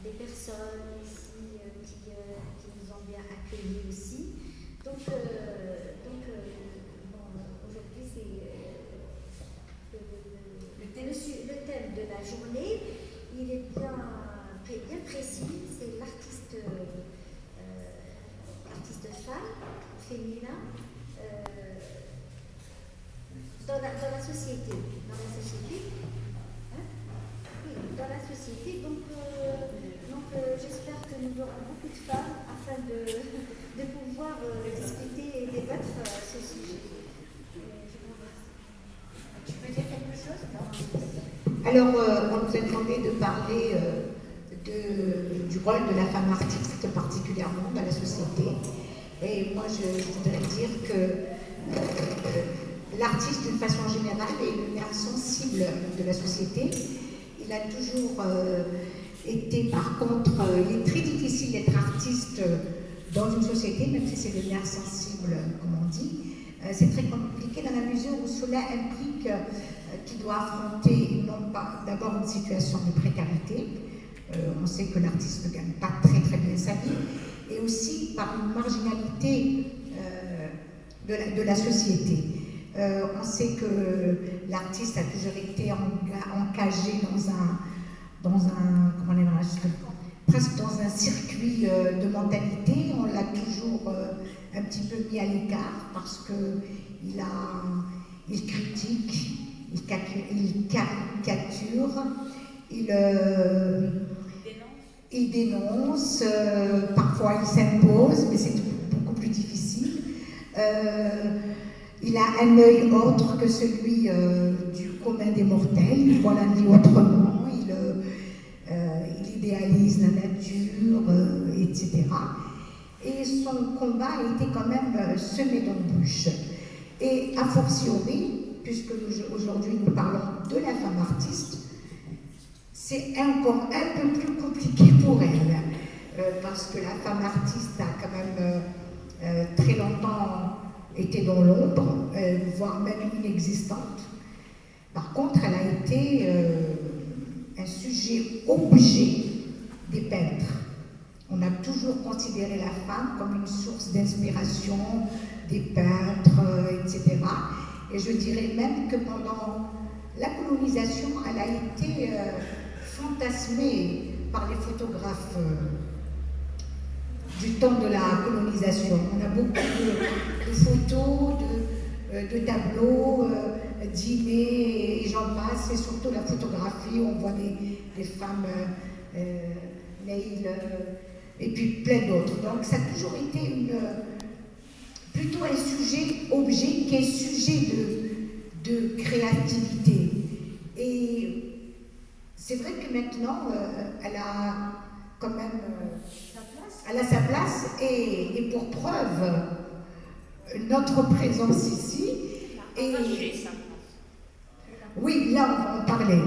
des personnes ici qui nous ont bien accueillis aussi. Donc bon, aujourd'hui, c'est le thème de la journée. Il est bien précis. C'est l'artiste femme, féminin, dans la société. Hein? Oui, dans la société. Donc j'espère que nous aurons beaucoup de femmes afin de pouvoir discuter et débattre ce sujet. Tu veux dire quelque chose? Non. Alors, on nous a demandé de parler du rôle de la femme artiste particulièrement dans la société. Et moi, je voudrais dire que l'artiste, d'une façon générale, est une nerf sensible de la société. Il a toujours été, par contre, il est très difficile d'être artiste dans une société, même si c'est le nerf sensible, comme on dit. C'est très compliqué dans la mesure où cela implique qu'il doit affronter non pas d'abord une situation de précarité. On sait que l'artiste ne gagne pas très très bien sa vie, et aussi par une marginalité de la société. On sait que l'artiste a toujours été encagé presque dans un circuit de mentalité. On l'a toujours un petit peu mis à l'écart parce qu'il critique, il caricature, il dénonce, parfois il s'impose, mais c'est beaucoup plus difficile. Il a un œil autre que celui du commun des mortels, il voit la vie autrement, il idéalise la nature, etc. Et son combat a été quand même semé d'embûches. Et a fortiori, puisque aujourd'hui nous parlons de la femme artiste, c'est encore un peu plus compliqué pour elle, parce que la femme artiste a quand même très longtemps été dans l'ombre, voire même inexistante. Par contre, elle a été un sujet objet des peintres. On a toujours considéré la femme comme une source d'inspiration des peintres, etc. Et je dirais même que pendant la colonisation, elle a été fantasmée par les photographes du temps de la colonisation. On a beaucoup de photos, de tableaux, dîners, et j'en passe, et surtout la photographie, on voit des femmes naïles, et puis plein d'autres. Donc ça a toujours été plutôt un sujet-objet qu'un sujet de créativité. Et c'est vrai que maintenant, elle a quand même sa place, et pour preuve, notre présence ici. Oui, là on va en parler.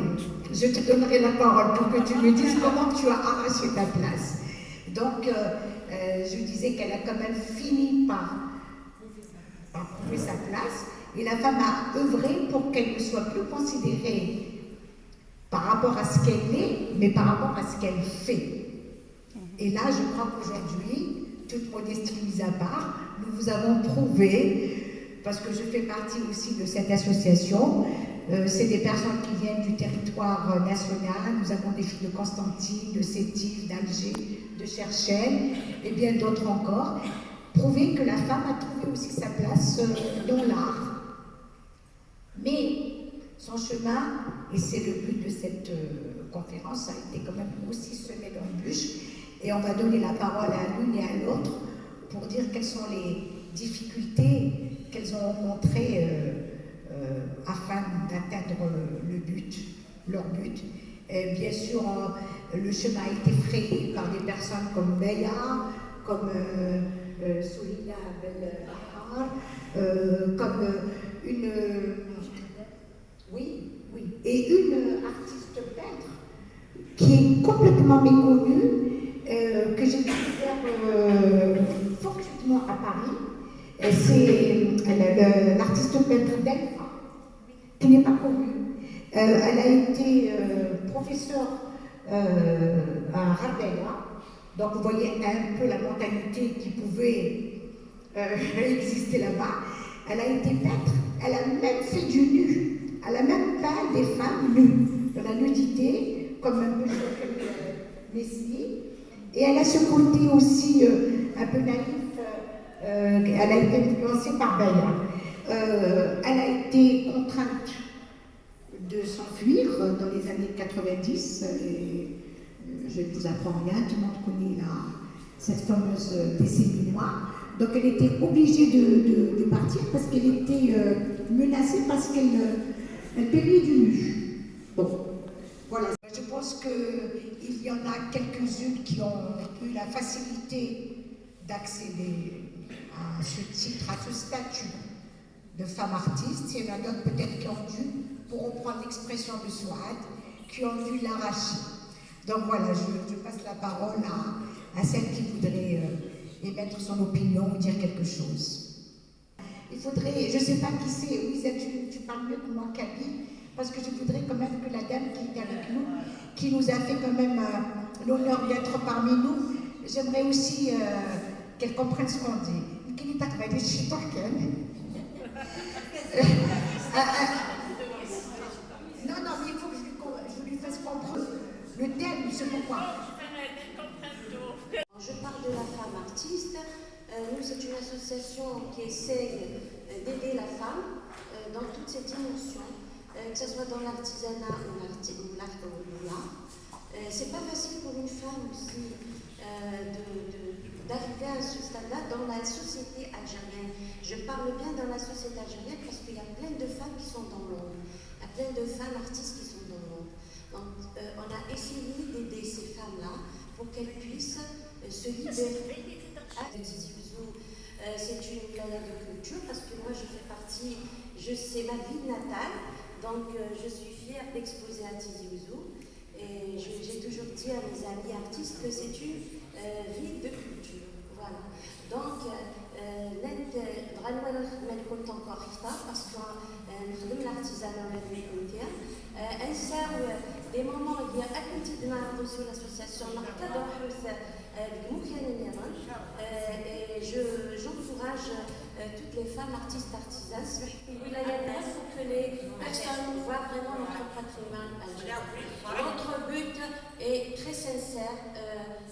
Je te donnerai la parole pour que tu me dises comment tu as arraché ta place. Donc, je disais qu'elle a quand même fini par trouver sa place, et la femme a œuvré pour qu'elle ne soit plus considérée par rapport à ce qu'elle est, mais par rapport à ce qu'elle fait. Et là, je crois qu'aujourd'hui, toute modestie mise à part, nous vous avons prouvé, parce que je fais partie aussi de cette association, c'est des personnes qui viennent du territoire national. Nous avons des filles de Constantine, de Sétif, d'Alger, de Cherchell, et bien d'autres encore, prouver que la femme a trouvé aussi sa place dans l'art. Mais son chemin, et c'est le but de cette conférence, a été quand même aussi semé d'embûches, et on va donner la parole à l'une et à l'autre pour dire quelles sont les difficultés qu'elles ont rencontrées afin d'atteindre leur but. Et bien sûr, le chemin a été frayé par des personnes comme Beya, comme Soulina Belhar, comme une artiste peintre qui est complètement méconnue, que j'ai découvert fortuitement à Paris. C'est l'artiste peintre Delpha, qui n'est pas connue. Elle a été professeure Gharbela. Donc vous voyez un peu la mentalité qui pouvait exister là-bas. Elle a été peintre, elle a même fait du nu. Elle a même peint des femmes nues, de la nudité, comme un peu Messi. Et elle a ce côté aussi un peu naïf. Elle a été influencée par Beya. Elle a été contrainte de s'enfuir dans les années 90. Et, je ne vous apprends rien, tout le monde connaît cette fameuse décennie noire. Donc elle était obligée de partir parce qu'elle était menacée parce qu'elle peignait du nu. Bon, voilà. Je pense qu'il y en a quelques-unes qui ont eu la facilité d'accéder à ce titre, à ce statut de femme artiste. Il y en a d'autres peut-être qui ont dû, pour reprendre l'expression de Souad, qui ont dû l'arracher. Donc voilà, je passe la parole à celle qui voudrait émettre son opinion ou dire quelque chose. Il faudrait, je ne sais pas qui c'est, Ouisa, tu parles mieux que moi, Kaby, parce que je voudrais quand même que la dame qui est avec nous, qui nous a fait quand même l'honneur d'être parmi nous, j'aimerais aussi qu'elle comprenne ce qu'on dit. Non, mais il faut que je lui fasse comprendre le thème, c'est pourquoi. Je parle de la femme artiste. Nous, c'est une association qui essaye d'aider la femme dans toutes ses dimensions, que ce soit dans l'artisanat ou l'art. C'est pas facile pour une femme aussi d'arriver à ce stade-là dans la société algérienne. Je parle bien dans la société algérienne parce qu'il y a plein de femmes qui sont dans l'ombre. Il y a plein de femmes artistes qui sont dans l'ombre. Donc, on a essayé d'aider ces femmes-là pour qu'elles puissent se libérer. C'est une planète de culture parce que moi je fais partie, c'est ma ville natale, donc je suis fière d'exposer à Tizi Ouzou et j'ai toujours dit à mes amis artistes que c'est une ville de culture. Voilà. Donc, كنت encore retard parce que نخدم l'artisanat des moments اللي أكيد نعرضوا sur l'association نقدر نحوس j'encourage toutes les femmes artistes artisanes pour que les personnes voient vraiment notre patrimoine algérien. Notre but est très sincère.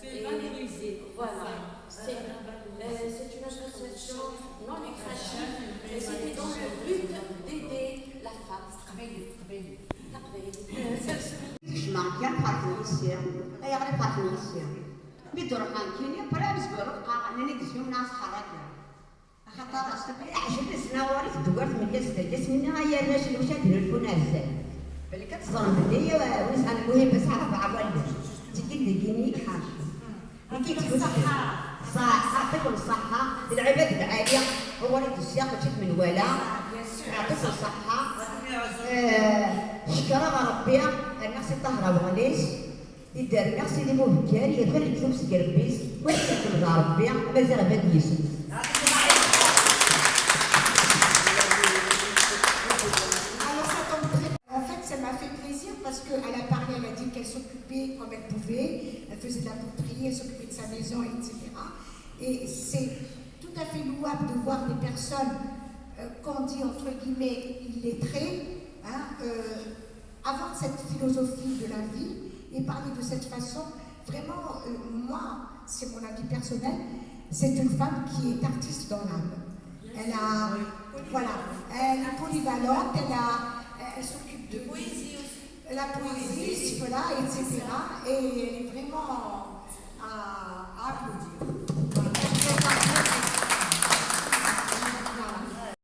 C'est valoriser. Voilà. C'est une association non lucrative et c'était dans le but d'aider la femme. بدور كانتيني بلا بسبور بقى انا نكسو ناس حركه خاطر عجبني سناوري دوار من جسمي هي الناس اللي مشات يرفون هزال اللي كتصرم ليا ونسال المهم بس عرف عوالد تجي دقيني حاجه كي تكون صح تكون الصحه للعباد العاليه هو اللي السياق تجيك من ولا يعطيك الصحه شكرا ربي الناس طهره وغليش يدار نفسي اللي مو بكاري يدخل يكتب سكربيس ويحتفل مع ربي مازال غادي يسوق. En fait, ça m'a fait plaisir parce qu'elle a parlé, elle a dit qu'elle s'occupait comme elle pouvait, elle faisait de la poterie, elle s'occupait de sa maison, etc. Et c'est tout à fait louable de voir des personnes qu'on dit entre guillemets illettrées, avoir cette philosophie de la vie. Et parler de cette façon, vraiment, moi, c'est mon avis personnel, c'est une femme qui est artiste dans l'âme. Elle a, voilà, elle est polyvalente, elle s'occupe de la poésie, voilà, etc. Et elle est vraiment à applaudir.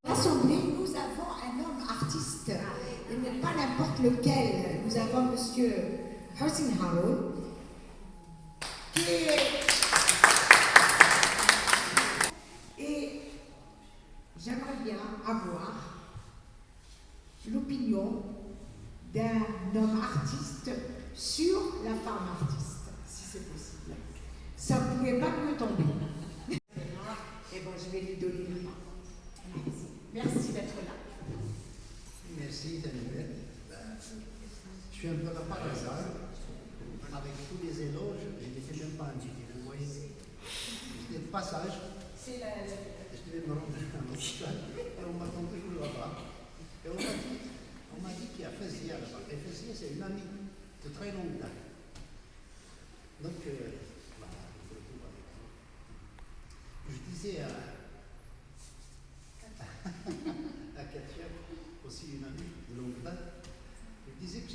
L'Assemblée, nous avons un homme artiste, il n'est pas n'importe lequel. Nous avons monsieur Hossein Haroun, et j'aimerais bien avoir l'opinion d'un homme artiste sur la femme artiste, si c'est possible. Ça ne pouvait pas me tomber. Et bon, je vais lui donner la parole. Merci d'être là. Merci, Daniel. Je suis un peu là par hasard. avec tous les éloges, je n'étais même pas invité, vous voyez. J'étais de passage. Je devais me rendre à l'hôpital, et on m'attend toujours là-bas. Et on m'a dit qu'il y a Fezia là-bas. Et Fezia, c'est une amie de très longue date. Donc, voilà, je me retrouve avec vous. Je disais à Katia, aussi une amie de longue date, je disais que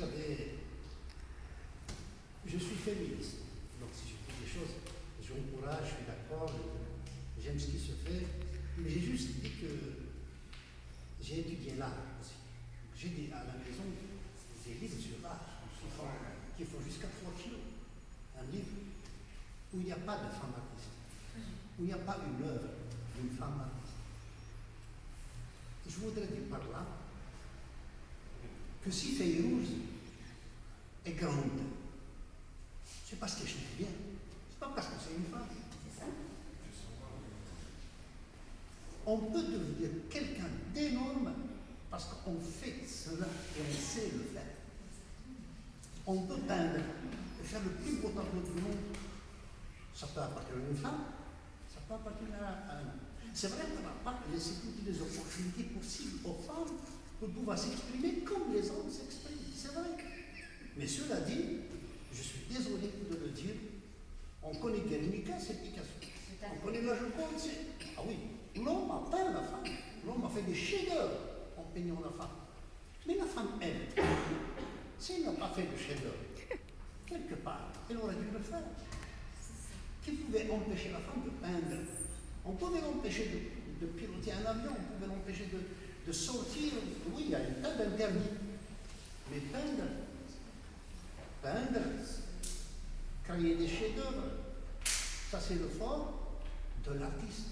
je suis féministe. Donc si je dis des choses, j'encourage, je suis d'accord, j'aime ce qui se fait, mais j'ai juste dit que j'ai étudié l'art aussi. J'ai dit à la maison des livres sur l'art qui font jusqu'à 3 kilos. Un livre où il n'y a pas de femme artiste, où il n'y a pas une œuvre d'une femme artiste. Je voudrais dire par là que si Fayrouz est grande, c'est parce que je l'aime bien, c'est pas parce que c'est une femme. C'est ça. On peut devenir quelqu'un d'énorme parce qu'on fait cela et on sait le faire. On peut peindre et faire le plus beau tableau du monde. Ça peut appartenir à une femme, ça peut appartenir à un homme. C'est vrai qu'on n'a pas laissé toutes les opportunités possibles aux femmes pour pouvoir s'exprimer comme les hommes s'expriment. C'est vrai. Mais cela dit, je suis désolé de le dire, on connaît Guernica, c'est Picasso. On connaît la Joconde, c'est... Ah oui, l'homme a peint la femme. L'homme a fait des chefs-d'œuvre en peignant la femme. Mais la femme, elle, si elle n'a pas fait de chef-d'œuvre, quelque part, elle aurait dû le faire. Qui pouvait empêcher la femme de peindre? On pouvait l'empêcher de piloter un avion, on pouvait l'empêcher de sortir. Oui, il y a une tas d'interdits. Mais peindre, créer des chefs-d'œuvre, ça c'est le fort de l'artiste.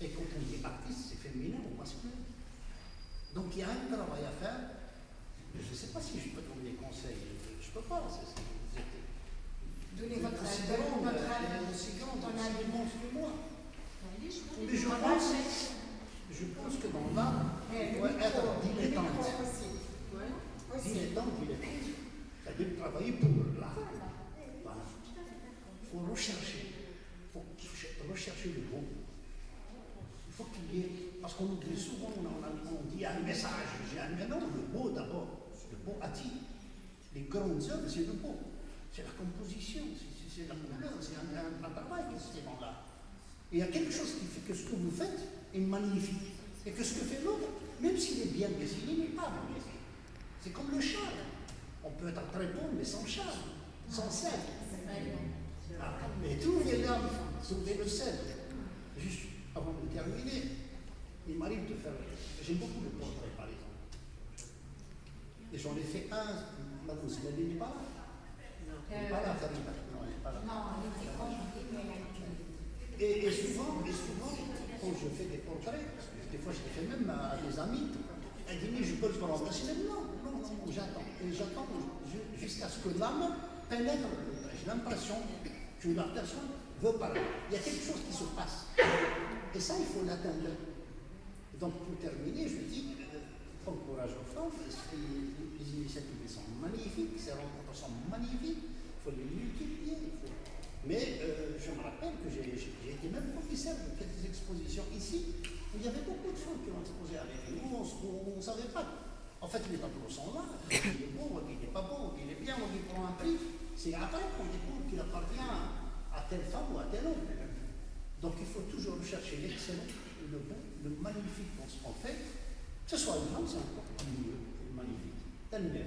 Et quand on dit artiste, c'est féminin ou masculin. Donc il y a un travail à faire. Je ne sais pas si je peux donner des conseils. Je ne peux pas. Donnez votre aussi avis. grande, aussi immense que moi. Mais je pense que dans l'art, il doit être dilettante. Dilettante. C'est-à-dire travailler pour l'art. Voilà. Il faut rechercher. Il faut rechercher le bon. Il faut qu'il y ait. Parce qu'on oublie souvent, on dit un message. Mais non, le beau d'abord. Le beau attire. Les grandes œuvres, c'est le beau. C'est la composition, c'est la couleur, c'est un travail qui se fait dans l'art. Et il y a quelque chose qui fait que ce que vous faites est magnifique. Et que ce que fait l'autre, même s'il est bien dessiné, n'est pas bien dessiné. C'est comme le charme. On peut être très bon, mais sans charme, sans sel. Mais trouvez l'âme, trouvez le sel. Juste avant de terminer, il m'arrive de faire. J'aime beaucoup le portrait, par exemple. Et j'en ai fait un, mademoiselle n'est pas là. Elle n'est pas là, Farida. Non, elle n'est pas là. Non, elle était conjugée, mais elle a été. Et souvent, quand je fais des portraits, des fois je les fais même à des amis, elle dit mais je peux le remplacer. Non, j'attends. Et j'attends jusqu'à ce que l'âme pénètre le portrait. J'ai l'impression que la personne veut parler. Il y a quelque chose qui se passe. Et ça, il faut l'atteindre. Donc pour terminer, je dis, encourage aux femmes, les initiatives sont magnifiques, ces rencontres sont magnifiques, il faut les multiplier. Mais je me rappelle que j'ai été même commissaire de quelques expositions ici, où il y avait beaucoup de femmes qui ont exposé avec nous, on ne savait pas. En fait, les tableaux sont là, il est bon, il n'est pas bon, il est bien, on lui prend un prix. C'est après qu'on découvre qu'il appartient à telle femme ou à tel homme. Donc il faut toujours rechercher l'excellent, le bon, le magnifique dans ce qu'on fait. Que ce soit une femme, c'est encore mieux, magnifique. Terminé.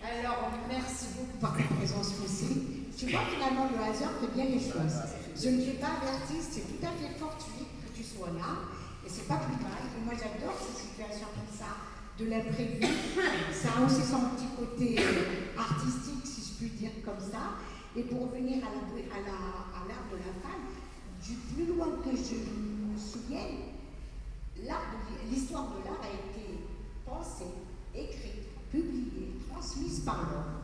Alors, merci beaucoup par ta présence aussi. Tu vois, finalement, le hasard fait bien les choses. Je ne t'ai pas averti, c'est tout à fait fortuit que tu sois là, et c'est pas plus mal. Et moi, j'adore ces situations comme ça, de l'imprévu. Ça a aussi son petit côté artistique, si je puis dire, comme ça. Et pour revenir à l'art de la femme, du plus loin que je me souvienne, l'histoire de l'art a été pensée, écrite, publiée, transmise par l'homme.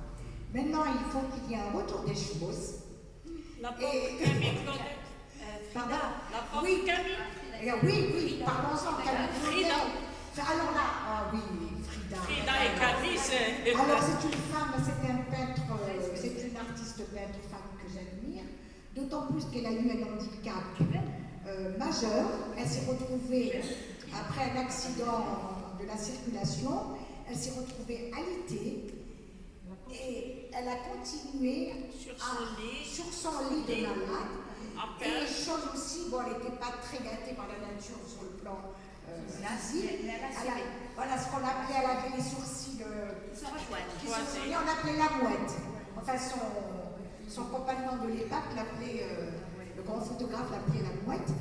Maintenant, il faut qu'il y ait un retour des choses. La pauvre Camille, pardon. La pauvre Oui. Camille. Oui, parlons-en, Camille. Frida. Alors là, oui, Frida. Frida et Candice. Alors c'est une femme, c'est un peintre, c'est une artiste peintre femme que j'admire, d'autant plus qu'elle a eu un handicap majeur. Elle s'est retrouvée, après un accident de la circulation, elle s'est retrouvée alitée et elle a continué sur son lit de malade. Et chose aussi, bon, elle n'était pas très gâtée par la nature sur le plan physique. Voilà ce qu'on appelait, elle avait les sourcils qui se rejoignaient, on appelait la mouette. Enfin, son compagnon de l'époque l'appelait, le grand photographe l'appelait la mouette,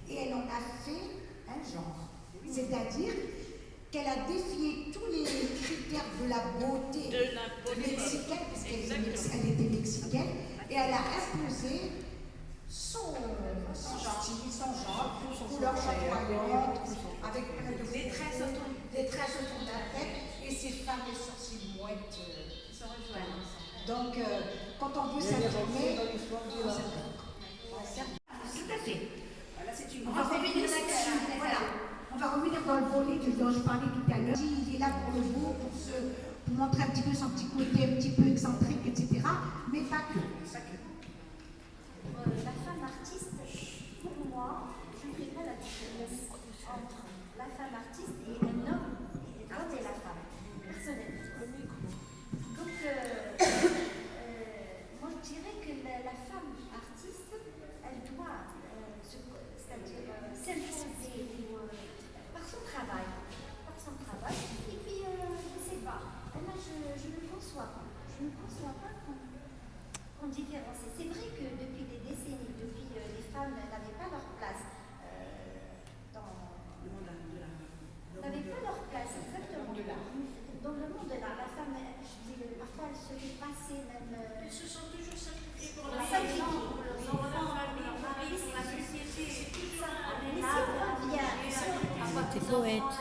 et elle en a fait un genre. C'est-à-dire qu'elle a défié tous les critères de la beauté mexicaine, parce qu'elle était mexicaine, et elle a imposé son style, son genre, couleur chatoyante, avec plein de des tresses autour de la tête, et ses femmes les sourcils mouettes qui se rejoignent. Donc, quand on veut s'informer, tout à fait. Voilà, c'est une grande on va revenir dans le volet dont je parlais tout à l'heure. Il est là pour le beau, pour montrer un petit peu son petit côté un petit peu excentrique, etc. Mais pas que. La femme artiste, pour moi, je ne fais pas la différence entre la femme artiste et un homme et la femme, personnellement. Donc, moi je dirais que la femme artiste, elle doit, c'est-à-dire s'imposer par son travail. Et puis, je ne sais pas, là je ne conçois pas. Je ne conçois pas qu'on différencie. C'est vrai que depuis des décennies, les femmes n'avaient pas leur place n'avaient pas leur place, exactement. Dans le monde de l'art, la femme, je dis, parfois elle se fait passer même. Elles se sont toujours sacrifiées pour la la famille, pour leurs enfants, pour leur mari, pour la société. C'est toujours Mais si on revient, J'étais poète.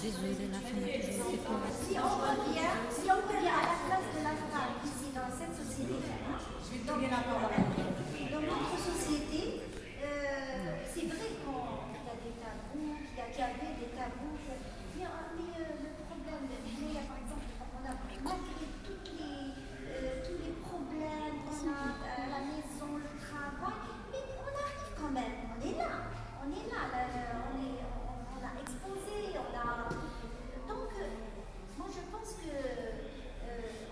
Désolée, la femme a toujours été poète. si on revient à la place de la femme ici dans cette société, dans notre société, c'est vrai qu'il y a des tabous, qu'il y avait des tabous, mais le problème, par exemple, on a malgré tous les problèmes qu'on a à la maison, le travail, mais on arrive quand même, on est là, on a exposé, donc moi je pense que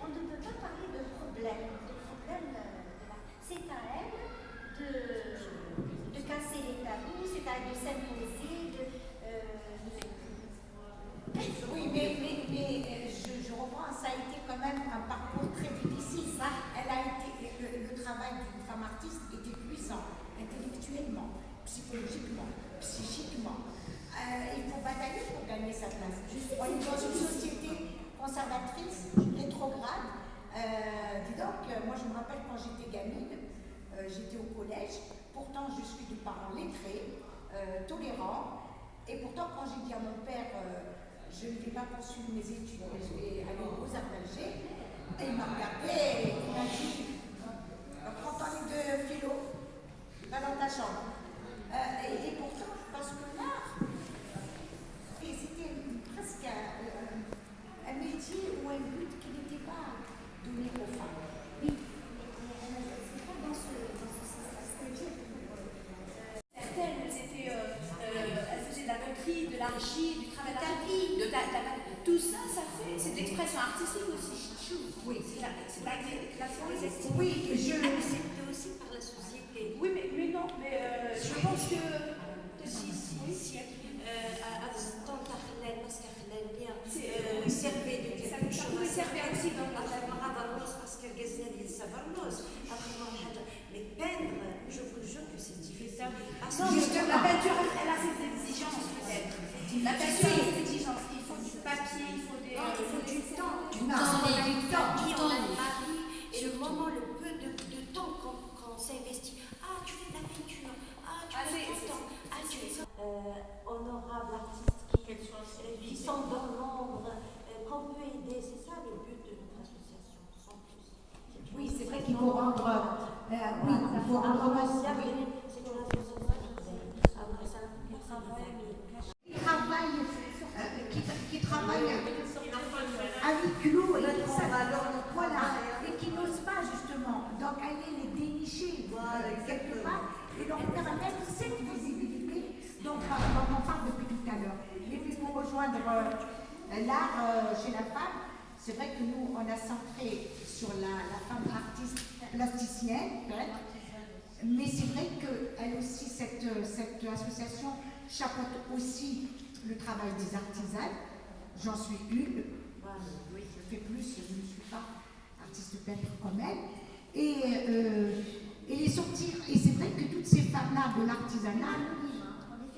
on ne peut pas parler de problème. C'est à elle de casser les tabous, c'est à elle de s'imposer, Oui, mais je reprends, ça a été quand même un parcours très difficile. Le travail d'une femme artiste est épuisant, intellectuellement, psychologiquement, psychiquement. Il faut batailler pour gagner sa place. On est dans une société conservatrice, rétrograde. Dis donc, moi je me rappelle quand j'étais gamine, j'étais au collège, pourtant je suis de parents lettrés, tolérants, et pourtant quand j'ai dit à mon père je ne vais pas poursuivre mes études, je vais aller aux Beaux-Arts d'Alger, il m'a regardé et il m'a dit prends ton livre de philo, va dans ta chambre. Et pourtant, parce que l'art, c'était presque un métier ou un but qui n'était pas donné aux femmes. oui, c'est pas dans ce sens-là, c'est-à-dire certaines, elles faisaient de la poterie, de l'archi, du travail d'archi, tout ça, c'est de l'expression artistique aussi. Oui, c'est la création des estimes. oui, accepté aussi par la société. Oui, mais non, mais je pense que servait de quelque chose. Ça pouvait servir aussi dans la parce qu'elle gagnait sa varlose. Mais peindre, je vous jure que c'est difficile. La peinture, elle a ses exigences peut-être. La peinture a ses exigences. Il faut du papier, il faut du temps. Et le moment, le peu de temps qu'on s'investit. Ah, tu fais de la peinture. Ah, tu fais du temps. Ah, tu fais ça. Honorable artiste qui sont dans l'ombre, qu'on peut aider. C'est ça le but de notre association, sans plus. Oui, c'est vrai qu'il faut rendre. Oui, il faut rendre hommage. C'est une association qui travaille. Qui travaille C'est vrai que nous, on a centré sur la femme artiste plasticienne, mais c'est vrai qu'elle aussi, cette association chapeaute aussi le travail des artisans. J'en suis une. Je fais plus, je ne suis pas artiste peintre comme elle. Et les sortir, et c'est vrai que toutes ces femmes-là de l'artisanat,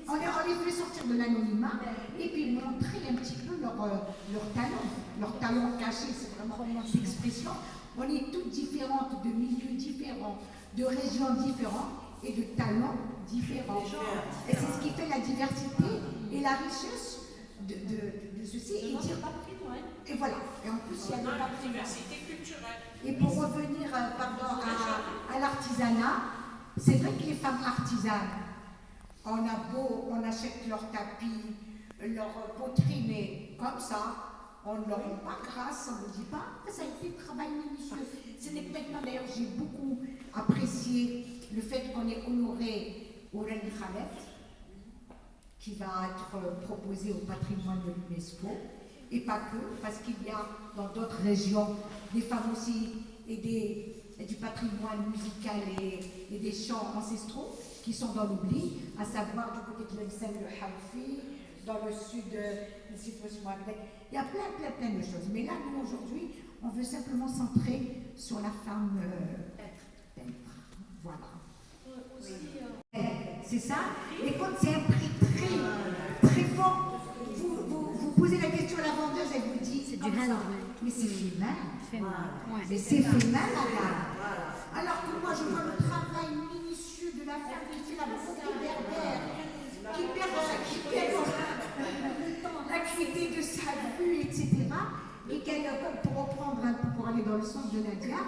on les fait sortir de l'anonymat et puis montrer un petit peu leur talent caché, c'est vraiment notre expression. On est toutes différentes, de milieux différents, de régions différentes et de talents différents. Et c'est ce qui fait la diversité et la richesse de ceci. Et voilà. Et en plus, il y a de diversité culturelle. Et pour revenir à l'artisanat, c'est vrai que les femmes artisanes, on achète leur tapis, leur poterie, mais comme ça, on ne leur rend pas grâce, on ne dit pas que ça a été un travail minutieux. Ce n'est peut-être pas, d'ailleurs, j'ai beaucoup apprécié le fait qu'on ait honoré Oren Khaled, qui va être proposé au patrimoine de l'UNESCO, et pas que, parce qu'il y a dans d'autres régions des femmes aussi et du patrimoine musical et des chants ancestraux qui sont dans l'oubli, à savoir du côté de l'Emsel, le Houfi, dans le sud Magdek. Il y a plein de choses. Mais là, nous, aujourd'hui, on veut simplement centrer sur la femme peintre. Voilà. C'est ça. Et quand c'est un prix très fort, vous posez la question à la vendeuse, elle vous dit, c'est du handmade. Mais c'est fait main. Mais c'est fait main, madame. Alors que moi, je vois le travail minutieux de la femme qui fait la broderie berbère, qui perd l'acuité de sa vue, etc. Et qu'elle, pour reprendre un peu, pour aller dans le sens de Nadia,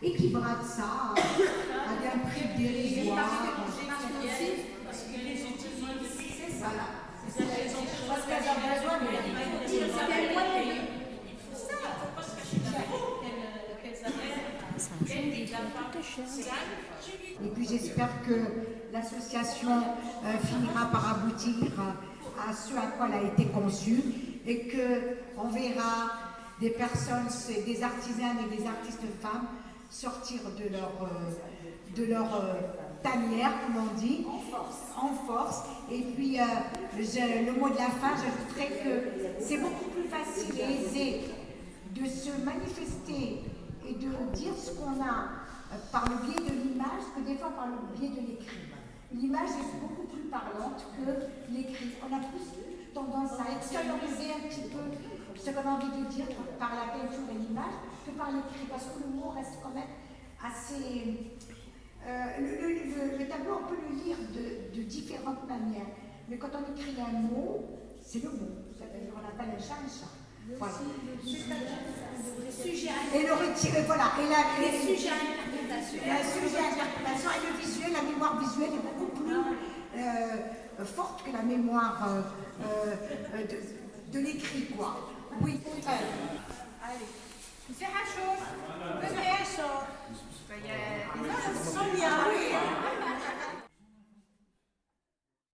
et qui brade ça à un prix dérisoire. Parce que les étudiants, c'est ça là. C'est ça, les autres choses qu'elles ont besoin, mais il faut ça. Il ne faut pas se cacher qu'elles amènent. Et puis j'espère que l'association finira par aboutir à ce à quoi elle a été conçue et qu'on verra des personnes, des artisanes et des artistes femmes sortir de leur tanière, comme on dit, en force. Et puis le mot de la fin, j'ajouterais que c'est beaucoup plus facile et aisé de se manifester et de dire ce qu'on a par le biais de l'image que des fois par le biais de l'écrit. L'image est beaucoup plus parlante que l'écrit. On a plus tendance à extérioriser un petit peu ce qu'on a envie de dire par la peinture et l'image que par l'écrit, parce que le mot reste quand même assez... le tableau, on peut le lire de différentes manières, mais quand on écrit un mot, c'est le mot. C'est-à-dire qu'on appelle un chat un chat. Voilà. Et le retire, voilà. Et les sujets à interprétation. Et le visuel, la mémoire visuelle est beaucoup plus forte que la mémoire de l'écrit, quoi. Oui. Allez. C'est chaud.